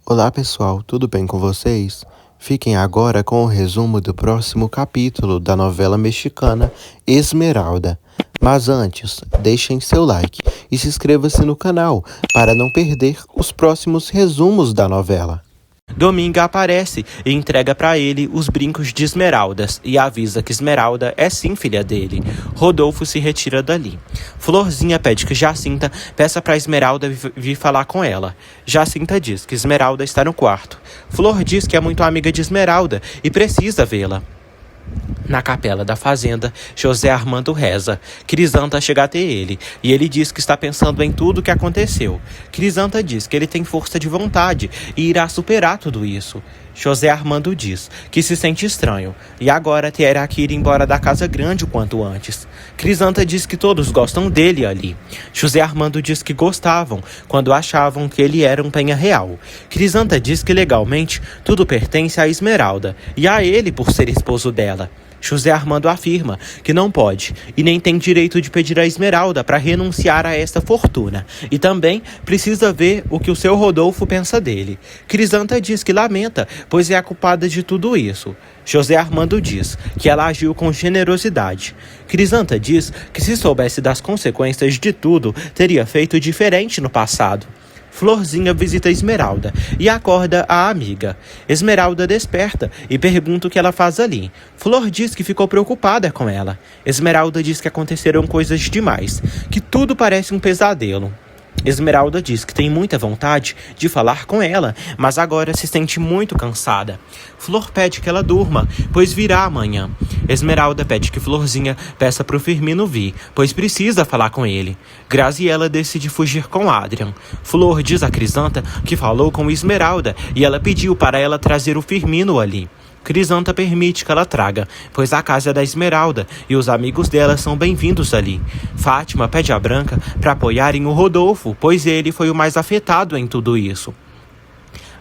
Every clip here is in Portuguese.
Olá pessoal, tudo bem com vocês? Fiquem agora com o resumo do próximo capítulo da novela mexicana Esmeralda. Mas antes, deixem seu like e se inscreva-se no canal para não perder os próximos resumos da novela. Dominga aparece e entrega para ele os brincos de Esmeraldas e avisa que Esmeralda é sim filha dele. Rodolfo se retira dali. Florzinha pede que Jacinta peça para Esmeralda vir falar com ela. Jacinta diz que Esmeralda está no quarto. Flor diz que é muito amiga de Esmeralda e precisa vê-la. Na capela da fazenda, José Armando reza. Crisanta chega até ele, e ele diz que está pensando em tudo o que aconteceu. Crisanta diz que ele tem força de vontade e irá superar tudo isso. José Armando diz que se sente estranho, e agora terá que ir embora da casa grande o quanto antes. Crisanta diz que todos gostam dele ali. José Armando diz que gostavam, quando achavam que ele era um penha real. Crisanta diz que legalmente tudo pertence a Esmeralda, e a ele por ser esposo dela. José Armando afirma que não pode e nem tem direito de pedir a Esmeralda para renunciar a esta fortuna, e também precisa ver o que o seu Rodolfo pensa dele. Crisanta diz que lamenta, pois é a culpada de tudo isso. José Armando diz que ela agiu com generosidade. Crisanta diz que se soubesse das consequências de tudo, teria feito diferente no passado. Florzinha visita Esmeralda e acorda a amiga. Esmeralda desperta e pergunta o que ela faz ali. Flor diz que ficou preocupada com ela. Esmeralda diz que aconteceram coisas demais, que tudo parece um pesadelo. Esmeralda diz que tem muita vontade de falar com ela, mas agora se sente muito cansada. Flor pede que ela durma, pois virá amanhã. Esmeralda pede que Florzinha peça pro Firmino vir, pois precisa falar com ele. Graziela decide fugir com Adrian. Flor diz a Crisanta que falou com Esmeralda e ela pediu para ela trazer o Firmino ali. Crisanta permite que ela traga, pois a casa é da Esmeralda e os amigos dela são bem-vindos ali. Fátima pede a Branca para apoiarem o Rodolfo, pois ele foi o mais afetado em tudo isso.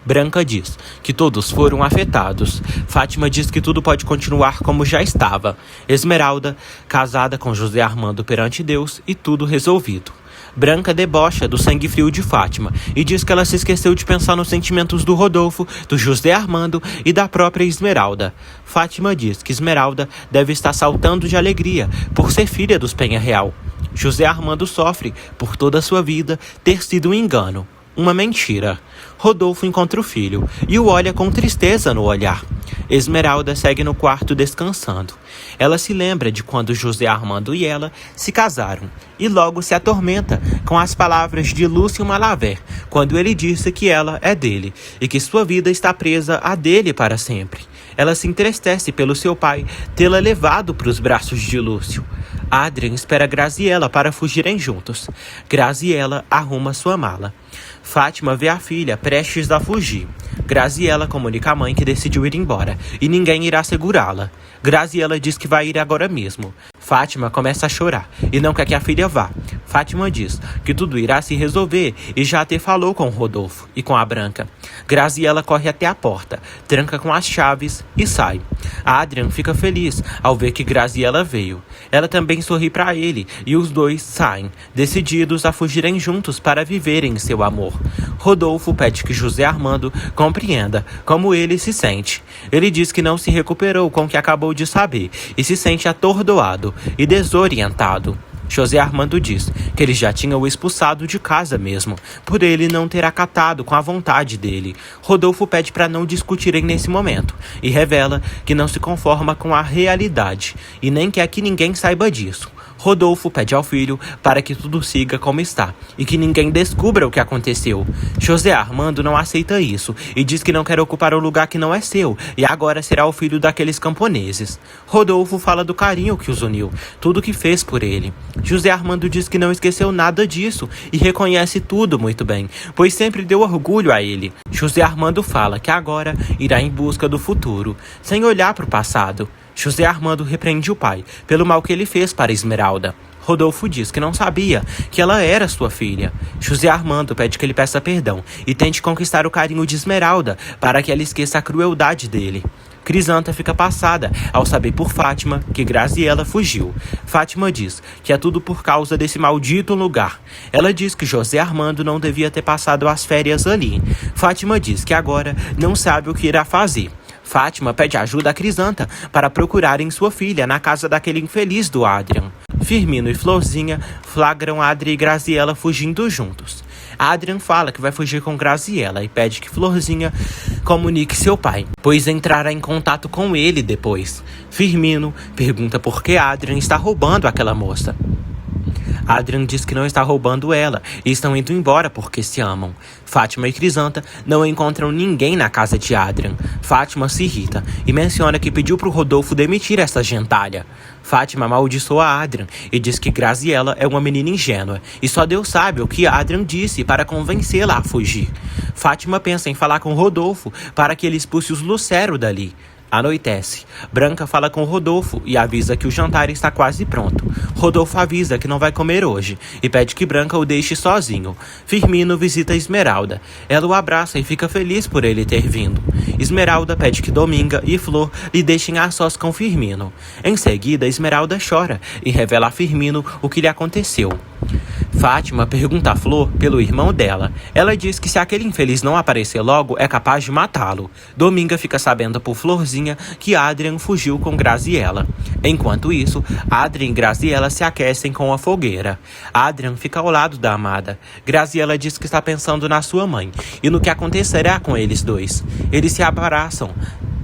Branca diz que todos foram afetados. Fátima diz que tudo pode continuar como já estava. Esmeralda, casada com José Armando perante Deus e tudo resolvido. Branca debocha do sangue frio de Fátima e diz que ela se esqueceu de pensar nos sentimentos do Rodolfo, do José Armando e da própria Esmeralda. Fátima diz que Esmeralda deve estar saltando de alegria por ser filha dos Penha Real. José Armando sofre por toda a sua vida ter sido um engano, uma mentira. Rodolfo encontra o filho e o olha com tristeza no olhar. Esmeralda segue no quarto descansando. Ela se lembra de quando José Armando e ela se casaram e logo se atormenta com as palavras de Lúcio Malaver, quando ele disse que ela é dele e que sua vida está presa a dele para sempre. Ela se entristece pelo seu pai tê-la levado para os braços de Lúcio. Adrian espera Graziela para fugirem juntos. Graziela arruma sua mala. Fátima vê a filha prestes a fugir. Graziela comunica à mãe que decidiu ir embora e ninguém irá segurá-la. Graziela diz que vai ir agora mesmo. Fátima começa a chorar e não quer que a filha vá. Fátima diz que tudo irá se resolver e já até falou com Rodolfo e com a Branca. Graziela corre até a porta, tranca com as chaves e sai. Adrian fica feliz ao ver que Graziela veio. Ela também sorri para ele e os dois saem, decididos a fugirem juntos para viverem seu amor. Rodolfo pede que José Armando compreenda como ele se sente. Ele diz que não se recuperou com o que acabou de saber e se sente atordoado e desorientado. José Armando diz que ele já tinha o expulsado de casa mesmo, por ele não ter acatado com a vontade dele. Rodolfo pede para não discutirem nesse momento e revela que não se conforma com a realidade e nem quer que ninguém saiba disso. Rodolfo pede ao filho para que tudo siga como está e que ninguém descubra o que aconteceu. José Armando não aceita isso e diz que não quer ocupar o lugar que não é seu e agora será o filho daqueles camponeses. Rodolfo fala do carinho que os uniu, tudo que fez por ele. José Armando diz que não esqueceu nada disso e reconhece tudo muito bem, pois sempre deu orgulho a ele. José Armando fala que agora irá em busca do futuro, sem olhar para o passado. José Armando repreende o pai pelo mal que ele fez para Esmeralda. Rodolfo diz que não sabia que ela era sua filha. José Armando pede que ele peça perdão e tente conquistar o carinho de Esmeralda para que ela esqueça a crueldade dele. Crisanta fica passada ao saber por Fátima que Graziella fugiu. Fátima diz que é tudo por causa desse maldito lugar. Ela diz que José Armando não devia ter passado as férias ali. Fátima diz que agora não sabe o que irá fazer. Fátima pede ajuda a Crisanta para procurarem sua filha na casa daquele infeliz do Adrian. Firmino e Florzinha flagram Adrian e Graziella fugindo juntos. Adrian fala que vai fugir com Graziella e pede que Florzinha comunique seu pai, pois entrará em contato com ele depois. Firmino pergunta por que Adrian está roubando aquela moça. Adrian diz que não está roubando ela e estão indo embora porque se amam. Fátima e Crisanta não encontram ninguém na casa de Adrian. Fátima se irrita e menciona que pediu para o Rodolfo demitir essa gentalha. Fátima amaldiçoa Adrian e diz que Graziella é uma menina ingênua e só Deus sabe o que Adrian disse para convencê-la a fugir. Fátima pensa em falar com Rodolfo para que ele expulse os Lucero dali. Anoitece. Branca fala com Rodolfo e avisa que o jantar está quase pronto. Rodolfo avisa que não vai comer hoje e pede que Branca o deixe sozinho. Firmino visita Esmeralda. Ela o abraça e fica feliz por ele ter vindo. Esmeralda pede que Dominga e Flor lhe deixem a sós com Firmino. Em seguida, Esmeralda chora e revela a Firmino o que lhe aconteceu. Fátima pergunta a Flor pelo irmão dela. Ela diz que se aquele infeliz não aparecer logo, é capaz de matá-lo. Dominga fica sabendo por Florzinha que Adrian fugiu com Graziella. Enquanto isso, Adrian e Graziella se aquecem com a fogueira. Adrian fica ao lado da amada. Graziella diz que está pensando na sua mãe e no que acontecerá com eles dois. Eles se abraçam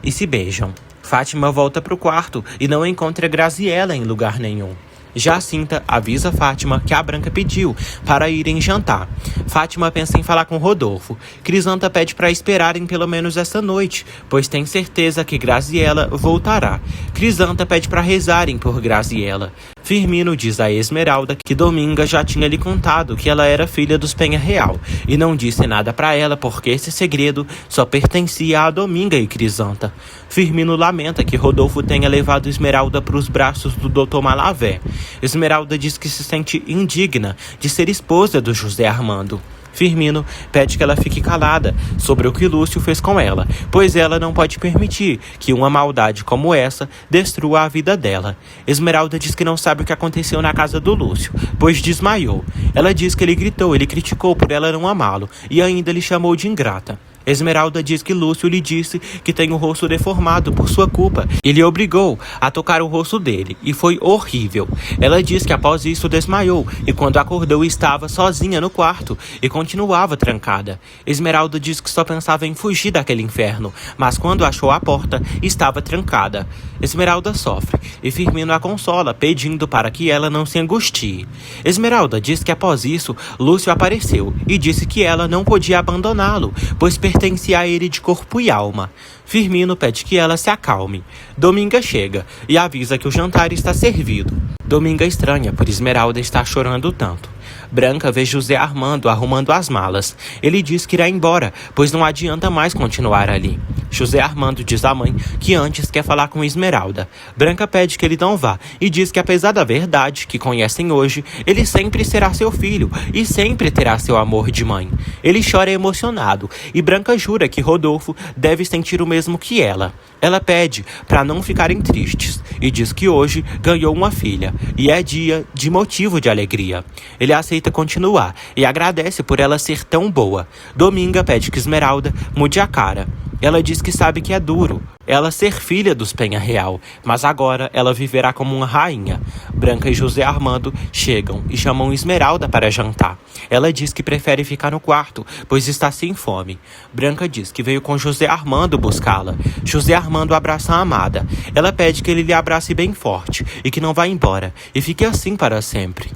e se beijam. Fátima volta para o quarto e não encontra Graziella em lugar nenhum. Jacinta avisa Fátima que a Branca pediu para irem jantar. Fátima pensa em falar com Rodolfo. Crisanta pede para esperarem pelo menos essa noite, pois tem certeza que Graziella voltará. Crisanta pede para rezarem por Graziella. Firmino diz a Esmeralda que Dominga já tinha lhe contado que ela era filha dos Penha Real e não disse nada para ela porque esse segredo só pertencia a Dominga e Crisanta. Firmino lamenta que Rodolfo tenha levado Esmeralda para os braços do Dr. Malavé. Esmeralda diz que se sente indigna de ser esposa do José Armando. Firmino pede que ela fique calada sobre o que Lúcio fez com ela, pois ela não pode permitir que uma maldade como essa destrua a vida dela. Esmeralda diz que não sabe o que aconteceu na casa do Lúcio, pois desmaiou. Ela diz que ele gritou, ele criticou por ela não amá-lo e ainda lhe chamou de ingrata. Esmeralda diz que Lúcio lhe disse que tem o rosto deformado por sua culpa e lhe obrigou a tocar o rosto dele, e foi horrível. Ela diz que após isso desmaiou e quando acordou estava sozinha no quarto e continuava trancada. Esmeralda diz que só pensava em fugir daquele inferno, mas quando achou a porta, estava trancada. Esmeralda sofre e Firmino a consola, pedindo para que ela não se angustie. Esmeralda diz que após isso, Lúcio apareceu e disse que ela não podia abandoná-lo, pois pertencia a ele de corpo e alma. Firmino pede que ela se acalme. Dominga chega e avisa que o jantar está servido. Dominga estranha por Esmeralda estar chorando tanto. Branca vê José Armando arrumando as malas. Ele diz que irá embora, pois não adianta mais continuar ali. José Armando diz à mãe que antes quer falar com Esmeralda. Branca pede que ele não vá e diz que apesar da verdade que conhecem hoje, ele sempre será seu filho e sempre terá seu amor de mãe. Ele chora emocionado e Branca jura que Rodolfo deve sentir o mesmo que ela. Ela pede para não ficarem tristes e diz que hoje ganhou uma filha e é dia de motivo de alegria. Ele aceita continuar e agradece por ela ser tão boa. Dominga pede que Esmeralda mude a cara. Ela diz que sabe que é duro ela ser filha dos Penha Real, mas agora ela viverá como uma rainha. Branca e José Armando chegam e chamam Esmeralda para jantar. Ela diz que prefere ficar no quarto, pois está sem fome. Branca diz que veio com José Armando buscá-la. José Armando abraça a amada. Ela pede que ele lhe abrace bem forte e que não vá embora, e fique assim para sempre.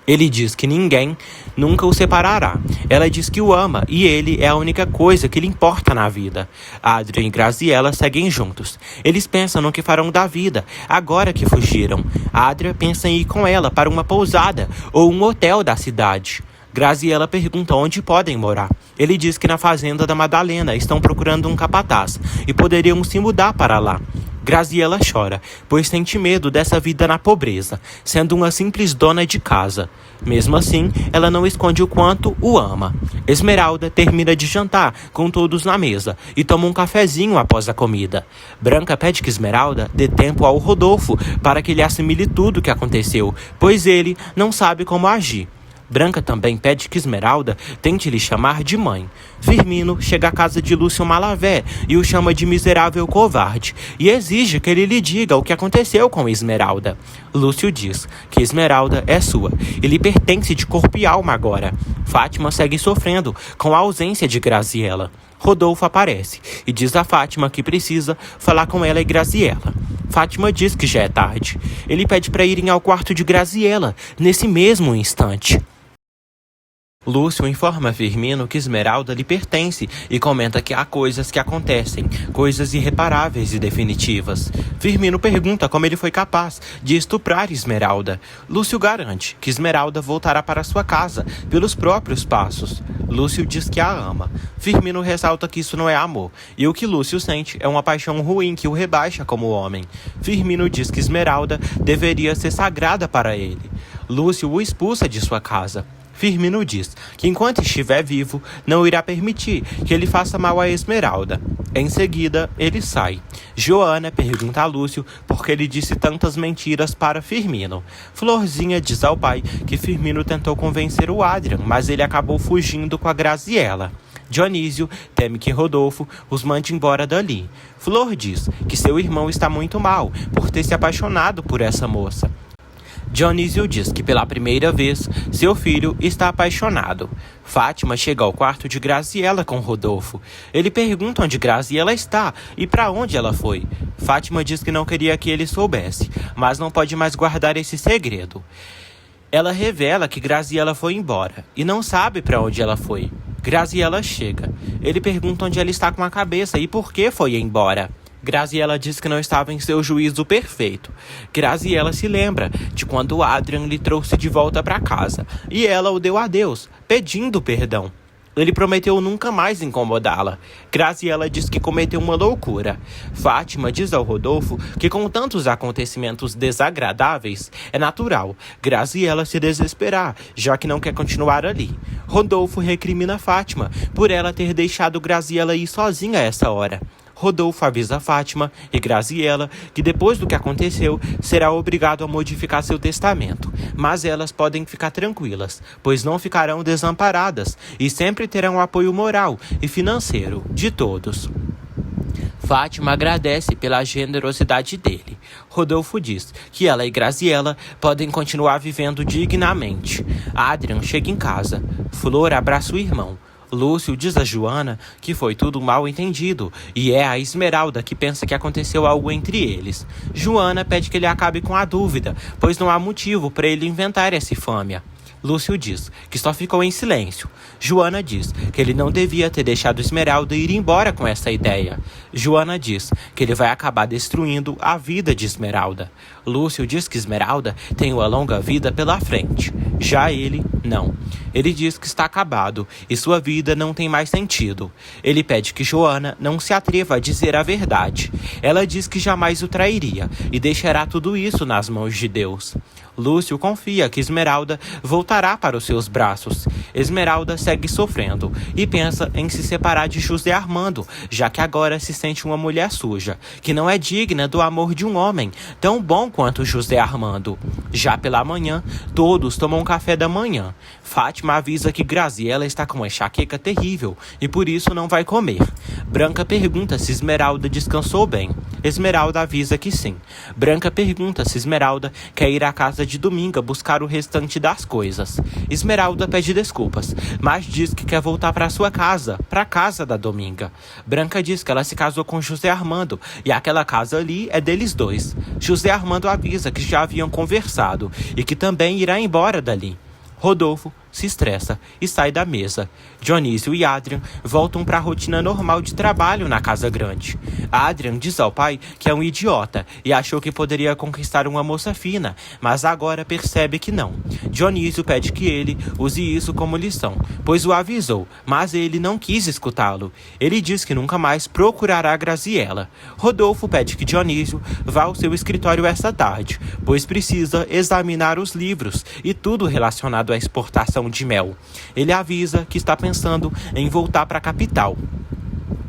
Ele diz que ninguém nunca o separará. Ela diz que o ama e ele é a única coisa que lhe importa na vida. Adrian e Graziella seguem juntos. Eles pensam no que farão da vida, agora que fugiram. Adrian pensa em ir com ela para uma pousada ou um hotel da cidade. Graziella pergunta onde podem morar. Ele diz que na fazenda da Madalena estão procurando um capataz e poderiam se mudar para lá. Graziela chora, pois sente medo dessa vida na pobreza, sendo uma simples dona de casa. Mesmo assim, ela não esconde o quanto o ama. Esmeralda termina de jantar com todos na mesa e toma um cafezinho após a comida. Branca pede que Esmeralda dê tempo ao Rodolfo para que ele assimile tudo o que aconteceu, pois ele não sabe como agir. Branca também pede que Esmeralda tente lhe chamar de mãe. Firmino chega à casa de Lúcio Malavé e o chama de miserável covarde e exige que ele lhe diga o que aconteceu com Esmeralda. Lúcio diz que Esmeralda é sua e lhe pertence de corpo e alma agora. Fátima segue sofrendo com a ausência de Graziela. Rodolfo aparece e diz a Fátima que precisa falar com ela e Graziela. Fátima diz que já é tarde. Ele pede para irem ao quarto de Graziela nesse mesmo instante. Lúcio informa Firmino que Esmeralda lhe pertence e comenta que há coisas que acontecem, coisas irreparáveis e definitivas. Firmino pergunta como ele foi capaz de estuprar Esmeralda. Lúcio garante que Esmeralda voltará para sua casa pelos próprios passos. Lúcio diz que a ama. Firmino ressalta que isso não é amor, e o que Lúcio sente é uma paixão ruim que o rebaixa como homem. Firmino diz que Esmeralda deveria ser sagrada para ele. Lúcio o expulsa de sua casa. Firmino diz que enquanto estiver vivo, não irá permitir que ele faça mal a Esmeralda. Em seguida, ele sai. Joana pergunta a Lúcio por que ele disse tantas mentiras para Firmino. Florzinha diz ao pai que Firmino tentou convencer o Adrian, mas ele acabou fugindo com a Graziela. Dionísio teme que Rodolfo os mande embora dali. Flor diz que seu irmão está muito mal por ter se apaixonado por essa moça. Dionísio diz que pela primeira vez seu filho está apaixonado. Fátima chega ao quarto de Graziela com Rodolfo. Ele pergunta onde Graziela está e para onde ela foi. Fátima diz que não queria que ele soubesse, mas não pode mais guardar esse segredo. Ela revela que Graziela foi embora e não sabe para onde ela foi. Graziela chega. Ele pergunta onde ela está com a cabeça e por que foi embora. Graziela diz que não estava em seu juízo perfeito. Graziela se lembra de quando Adrian lhe trouxe de volta para casa e ela o deu adeus, pedindo perdão. Ele prometeu nunca mais incomodá-la. Graziela diz que cometeu uma loucura. Fátima diz ao Rodolfo que com tantos acontecimentos desagradáveis, é natural Graziela se desesperar, já que não quer continuar ali. Rodolfo recrimina Fátima por ela ter deixado Graziela ir sozinha a essa hora. Rodolfo avisa Fátima e Graziela que depois do que aconteceu, será obrigado a modificar seu testamento. Mas elas podem ficar tranquilas, pois não ficarão desamparadas e sempre terão apoio moral e financeiro de todos. Fátima agradece pela generosidade dele. Rodolfo diz que ela e Graziela podem continuar vivendo dignamente. Adrian chega em casa. Flor abraça o irmão. Lúcio diz a Joana que foi tudo mal entendido e é a Esmeralda que pensa que aconteceu algo entre eles. Joana pede que ele acabe com a dúvida, pois não há motivo para ele inventar essa infâmia. Lúcio diz que só ficou em silêncio. Joana diz que ele não devia ter deixado Esmeralda ir embora com essa ideia. Joana diz que ele vai acabar destruindo a vida de Esmeralda. Lúcio diz que Esmeralda tem uma longa vida pela frente. Já ele, não. Ele diz que está acabado e sua vida não tem mais sentido. Ele pede que Joana não se atreva a dizer a verdade. Ela diz que jamais o trairia e deixará tudo isso nas mãos de Deus. Lúcio confia que Esmeralda voltará para os seus braços. Esmeralda segue sofrendo e pensa em se separar de José Armando, já que agora se sente uma mulher suja, que não é digna do amor de um homem tão bom quanto José Armando. Já pela manhã, todos tomam café da manhã. Fátima avisa que Graziela está com uma enxaqueca terrível e por isso não vai comer. Branca pergunta se Esmeralda descansou bem. Esmeralda avisa que sim. Branca pergunta se Esmeralda quer ir à casa de Dominga buscar o restante das coisas. Esmeralda pede desculpas, mas diz que quer voltar para sua casa, para a casa da Dominga. Branca diz que ela se casou com José Armando e aquela casa ali é deles dois. José Armando avisa que já haviam conversado e que também irá embora dali. Rodolfo se estressa e sai da mesa. Dionísio e Adrian voltam para a rotina normal de trabalho na casa grande. Adrian diz ao pai que é um idiota e achou que poderia conquistar uma moça fina, mas agora percebe que não. Dionísio pede que ele use isso como lição, pois o avisou, mas ele não quis escutá-lo. Ele diz que nunca mais procurará Graziella. Rodolfo pede que Dionísio vá ao seu escritório esta tarde, pois precisa examinar os livros e tudo relacionado à exportação de mel. Ele avisa que está pensando em voltar para a capital.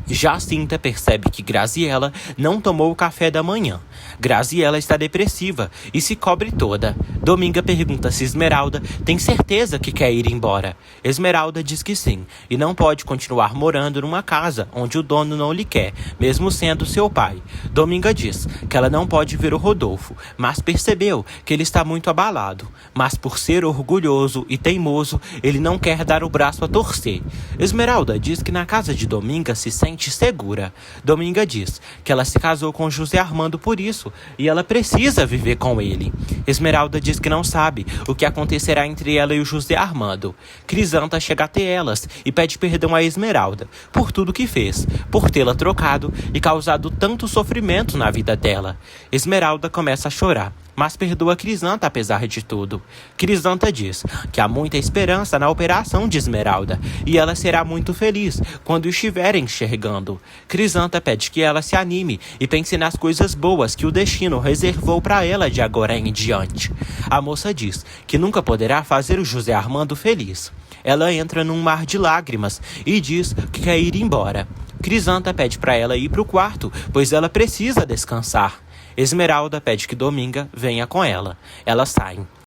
Jacinta percebe que Graziella não tomou o café da manhã. Graziella está depressiva e se cobre toda. Dominga pergunta se Esmeralda tem certeza que quer ir embora. Esmeralda diz que sim, e não pode continuar morando numa casa onde o dono não lhe quer, mesmo sendo seu pai. Dominga diz que ela não pode ver o Rodolfo, mas percebeu que ele está muito abalado. Mas por ser orgulhoso e teimoso, ele não quer dar o braço a torcer. Esmeralda diz que na casa de Dominga se sente segura. Dominga diz que ela se casou com José Armando por isso, e ela precisa viver com ele. Esmeralda diz que não sabe o que acontecerá entre ela e o José Armando. Crisanta chega até elas e pede perdão a Esmeralda por tudo que fez, por tê-la trocado e causado tanto sofrimento na vida dela. Esmeralda começa a chorar, mas perdoa Crisanta apesar de tudo. Crisanta diz que há muita esperança na operação de Esmeralda e ela será muito feliz quando estiver enxergando. Crisanta pede que ela se anime e pense nas coisas boas que o destino reservou para ela de agora em diante. A moça diz que nunca poderá fazer o José Armando feliz. Ela entra num mar de lágrimas e diz que quer ir embora. Crisanta pede para ela ir para o quarto, pois ela precisa descansar. Esmeralda pede que Dominga venha com ela. Elas saem.